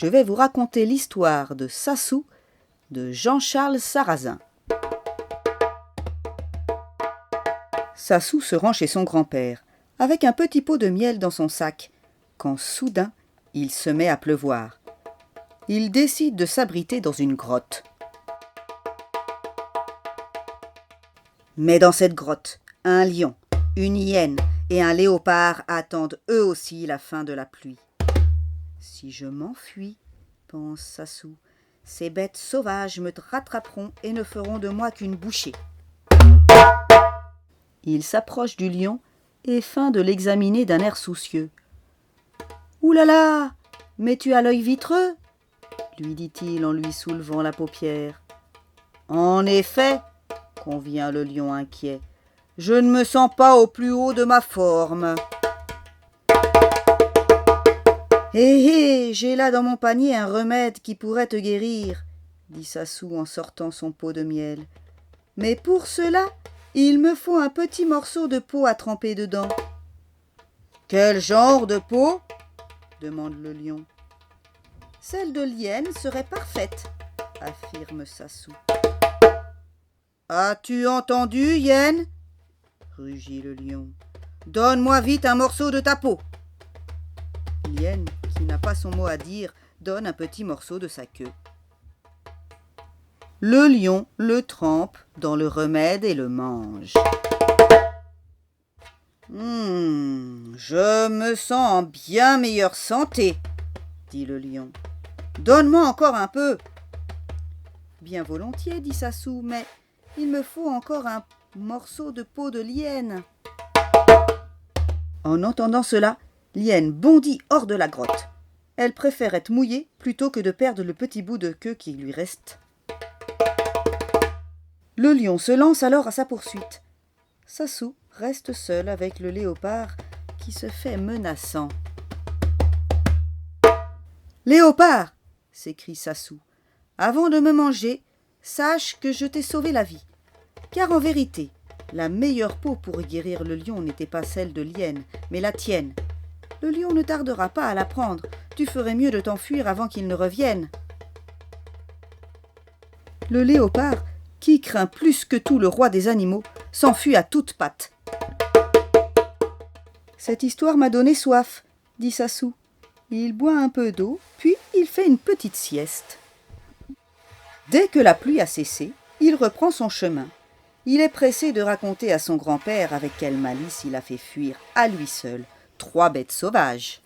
je vais vous raconter l'histoire de Sassou de Jean-Charles Sarrazin. Sassou se rend chez son grand-père, avec un petit pot de miel dans son sac, quand soudain, il se met à pleuvoir. Il décide de s'abriter dans une grotte. Mais dans cette grotte, un lion, une hyène et un léopard attendent eux aussi la fin de la pluie. Si je m'enfuis, pense Sassou, ces bêtes sauvages me rattraperont et ne feront de moi qu'une bouchée. Il s'approche du lion et feint de l'examiner d'un air soucieux. « Ouh là là, mais tu as l'œil vitreux !» lui dit-il en lui soulevant la paupière. « En effet, » convient le lion inquiet, « je ne me sens pas au plus haut de ma forme. »« Hé, j'ai là dans mon panier un remède qui pourrait te guérir, » dit Sassou en sortant son pot de miel. « Mais pour cela, il me faut un petit morceau de peau à tremper dedans. »« Quel genre de peau ?» demande le lion. « Celle de l'hyène serait parfaite, » affirme Sassou. « As-tu entendu, hyène ?» rugit le lion. « Donne-moi vite un morceau de ta peau. » L'hyène, qui n'a pas son mot à dire, donne un petit morceau de sa queue. Le lion le trempe dans le remède et le mange. « Je me sens en bien meilleure santé, » dit le lion. « Donne-moi encore un peu. »« Bien volontiers, » dit Sassou, « mais il me faut encore un morceau de peau de l'hyène. » En entendant cela, l'hyène bondit hors de la grotte. Elle préfère être mouillée plutôt que de perdre le petit bout de queue qui lui reste. Le lion se lance alors à sa poursuite. Sassou reste seul avec le léopard qui se fait menaçant. « Léopard !» s'écrie Sassou. « Avant de me manger, sache que je t'ai sauvé la vie. Car en vérité, la meilleure peau pour guérir le lion n'était pas celle de l'hyène, mais la tienne. Le lion ne tardera pas à la prendre. Tu ferais mieux de t'enfuir avant qu'il ne revienne. » Le léopard, qui craint plus que tout le roi des animaux, s'enfuit à toutes pattes. « Cette histoire m'a donné soif, » dit Sassou. Il boit un peu d'eau, puis il fait une petite sieste. Dès que la pluie a cessé, il reprend son chemin. Il est pressé de raconter à son grand-père avec quelle malice il a fait fuir à lui seul 3 bêtes sauvages.